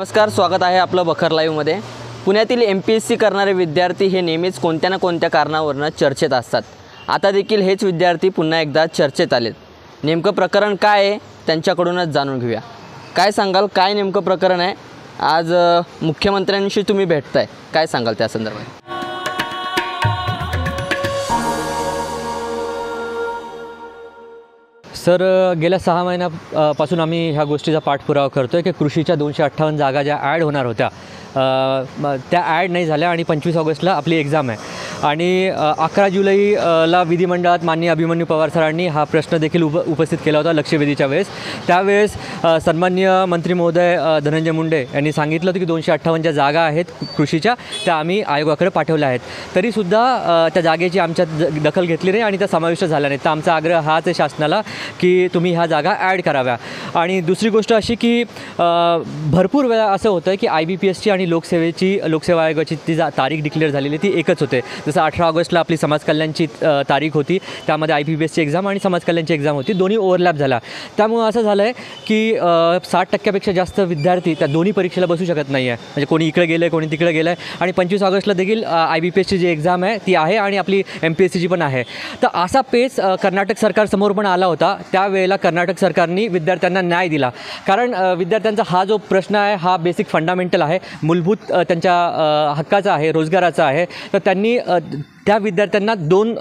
नमस्कार, स्वागत आहे आपलं बखर लाईव्हमध्ये। पुण्यातील MPSC करणारे विद्यार्थी हे नेहमीच कोणत्या ना कोणत्या कारणावरून चर्चेत असतात। आता देखील हेच विद्यार्थी पुन्हा एकदा चर्चेत आलेत। नेमकं प्रकरण काय आहे त्यांच्याकडूनच जाणून घेऊया। काय सांगाल, काय नेमकं प्रकरण आहे? आज मुख्यमंत्र्यांशी तुम्ही भेटताय, काय सांगाल त्या संदर्भात? सर, गेल्या 6 महिन्यापासून आम्ही ह्या गोष्टीचा पाठपुरावा करतो आहे की कृषीच्या 258 जागा ज्या ॲड होणार होत्या त्या ॲड नाही झाल्या आणि 25 ऑगस्टला आपली एक्झाम आहे आणि 11 जुलैला विधिमंडळात माननीय अभिमन्यू पवार सरांनी हा प्रश्न देखील उपस्थित केला होता लक्षवेधीच्या वेळेस। त्यावेळेस सन्माननीय मंत्री महोदय धनंजय मुंडे यांनी सांगितलं होतं की 258 ज्या जागा आहेत कृषीच्या त्या आम्ही आयोगाकडे पाठवल्या आहेत, तरीसुद्धा त्या जागेची आमच्यात दखल घेतली नाही आणि त्या समाविष्ट झाल्या नाही। तर आमचा आग्रह हाच आहे शासनाला की तुम्ही ह्या जागा ॲड कराव्या। आणि दुसरी गोष्ट अशी की भरपूर वेळा असं होतं की IBPSची आणि लोकसेवा आयोगाची ती तारीख डिक्लेअर झालेली ती एकच होते। जसं 18 ऑगस्टला आपली समाज कल्याणची तारीख होती, त्यामध्ये IBPSची एक्झाम आणि समाज कल्याणची एक्झाम होती, दोन्ही ओव्हरलॅप झाला। त्यामुळे असं झालं आहे की 60% जास्त विद्यार्थी त्या दोन्ही परीक्षेला बसू शकत नाही आहे। म्हणजे कोणी इकडे गेलं आहे, कोणी तिकडे गेलं आहे आणि 25 ऑगस्टला देखील IBPSची जी एक्झाम आहे ती आहे आणि आपली MPSCची पण आहे। तर असा पेच कर्नाटक सरकारसमोर पण आला होता। त्यावेळेला कर्नाटक सरकारने विद्यार्थ्यांना न्याय दिला, कारण विद्यार्थ्यांचा हा जो प्रश्न आहे हा बेसिक फंडामेंटल आहे, मूलभूत त्यांच्या हक्काचा आहे, रोजगाराचा आहे। तर त्यांनी त्या विद्यार्थ्यांना 2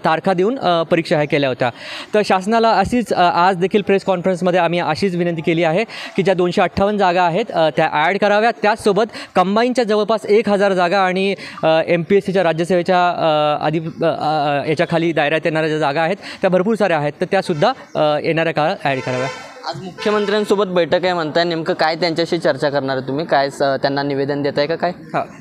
तारखा देऊन परीक्षा ह्या केल्या होत्या। तर शासनाला अशीच आज देखील प्रेस कॉन्फरन्समध्ये आम्ही अशीच विनंती केली आहे की ज्या 258 जागा आहेत त्या ॲड कराव्या। त्याचसोबत कंबाईनच्या जवळपास 1000 जागा आणि MPSCच्या राज्यसेवेच्या याच्याखाली दायऱ्यात येणाऱ्या ज्या जागा आहेत त्या भरपूर साऱ्या आहेत, तर त्यासुद्धा येणाऱ्या काळात ॲड कराव्या। आज मुख्यमंत्र्यांसोबत बैठक आहे म्हणताय, नेमकं काय त्यांच्याशी चर्चा करणार आहे तुम्ही? काय त्यांना निवेदन देत आहे का काय?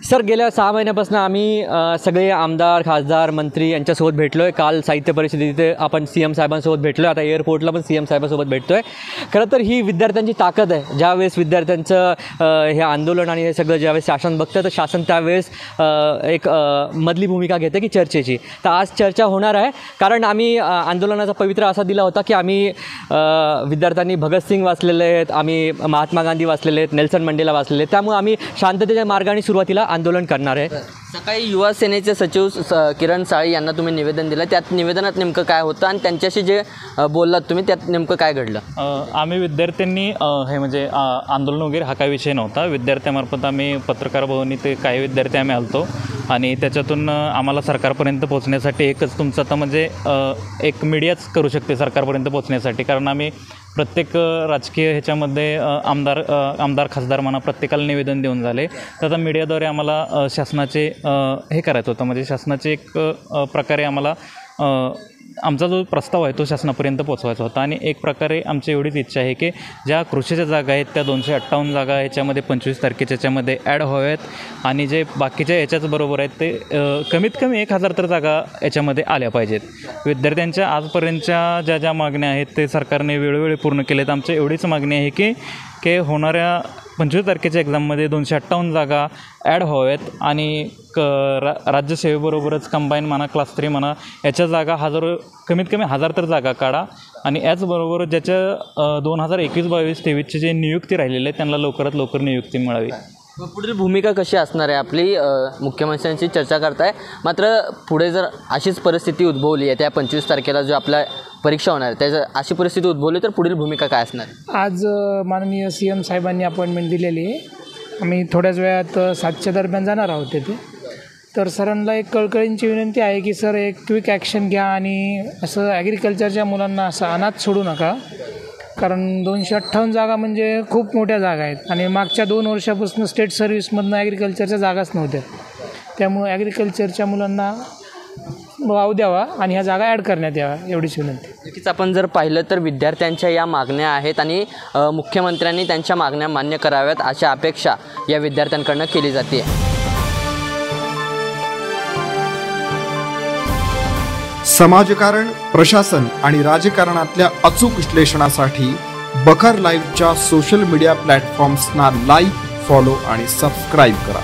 सर, गेल्या 6 महिन्यापासून आम्ही सगळे आमदार, खासदार, मंत्री यांच्यासोबत भेटलो आहे। काल साहित्य परिषदेत आपण CM साहेबांसोबत भेटलो आहे, आता एअरपोर्टला पण CM साहेबांसोबत भेटतो आहे। खरं तर ही विद्यार्थ्यांची ताकद आहे। ज्यावेळेस विद्यार्थ्यांचं हे आंदोलन आणि हे सगळं ज्यावेळेस शासन बघतं तर शासन त्यावेळेस एक मधली भूमिका घेते की चर्चेची। तर आज चर्चा होणार आहे, कारण आम्ही आंदोलनाचा पवित्रा असा दिला होता की आम्ही विद्यार्थ्यांनी भगतसिंग वाचलेले आहेत, आम्ही महात्मा गांधी वाचलेले आहेत, नेल्सन मंडेला वाचलेले आहेत, त्यामुळे आम्ही शांततेच्या मार्गाने सुरुवातीला आंदोलन करणार आहे। सकाळी युवा सेनेचे सचिव किरण साळी यांना तुम्ही निवेदन दिलं, त्यात निवेदनात नेमकं काय होतं आणि त्यांच्याशी जे बोललात तुम्ही त्यात नेमकं काय घडलं? आम्ही विद्यार्थ्यांनी हे म्हणजे आंदोलन वगैरे हा काही विषय नव्हता। विद्यार्थ्यामार्फत आम्ही पत्रकार भवनी ते काही विद्यार्थी आम्ही आलतो आणि त्याच्यातून आम्हाला सरकारपर्यंत पोहोचण्यासाठी एकच तुमचं आता म्हणजे एक मीडियाच करू शकते सरकारपर्यंत पोहोचण्यासाठी, कारण आम्ही प्रत्येक राजकीय ह्याच्यामध्ये आमदार खासदार म्हणा प्रत्येकाला निवेदन देऊन झाले। तर आता मीडियाद्वारे आम्हाला शासनाचे हे करायचं होतं, म्हणजे शासनाचे एक प्रकारे आम्हाला आमचा जो प्रस्ताव आहे तो शासनापर्यंत पोचवायचा होता। आणि एक प्रकारे आमची एवढीच इच्छा आहे की ज्या कृषीच्या जागा आहेत त्या 258 जागा ह्याच्यामध्ये 25 तारखेच्या याच्यामध्ये ॲड व्हाव्यात आणि जे बाकीच्या याच्याच बरोबर आहेत ते कमीत कमी 1000 तर जागा याच्यामध्ये आल्या पाहिजेत। विद्यार्थ्यांच्या आजपर्यंतच्या ज्या मागण्या आहेत ते सरकारने वेळोवेळी पूर्ण केलेत। आमची एवढीच मागणी आहे की होणाऱ्या 25 तारखेच्या एक्झाममध्ये 258 जागा ॲड व्हाव्यात आणि राज्यसेवेबरोबरच कंबाईन म्हणा, क्लास 3 म्हणा याच्या जागा कमीत कमी 1000 तर जागा काढा आणि याचबरोबर ज्याच्या 2021-22-23ची जे नियुक्ती राहिलेली आहे त्यांना लवकरात लवकर नियुक्ती मिळावी। पुढील भूमिका कशी असणार आहे आपली? मुख्यमंत्र्यांशी चर्चा करताय, मात्र पुढे जर अशीच परिस्थिती उद्भवली आहे त्या 25 तारखेला जो आपल्या परीक्षा होणार आहे त्याच्या अशी परिस्थिती उद्भवली तर पुढील भूमिका काय असणार? आज माननीय CM साहेबांनी अपॉइंटमेंट दिलेली आहे। आम्ही थोड्याच वेळात 7च्या दरम्यान जाणार आहोत तिथे। तर सरांना एक कळकळींची विनंती आहे की सर एक क्विक ॲक्शन घ्या आणि असं ॲग्रिकल्चरच्या मुलांना असं अनाथ सोडू नका, कारण 258 जागा म्हणजे खूप मोठ्या जागा आहेत आणि मागच्या 2 वर्षापासून स्टेट सर्व्हिसमधनं ॲग्रिकल्चरच्या जागाच नव्हत्या। त्यामुळे ॲग्रिकल्चरच्या मुलांना वाव द्यावा आणि ह्या जागा ॲड करण्यात याव्या, एवढीच विनंती। नक्कीच आपण जर पाहिलं तर विद्यार्थ्यांच्या या मागण्या आहेत आणि मुख्यमंत्र्यांनी त्यांच्या मागण्या मान्य कराव्यात अशा अपेक्षा या विद्यार्थ्यांकडून केली जाते। समाजकारण, प्रशासन आणि राजकारणातल्या अचूक विश्लेषणासाठी बखर लाईव्हच्या सोशल मीडिया प्लॅटफॉर्म्सना लाईक, फॉलो आणि सबस्क्राईब करा।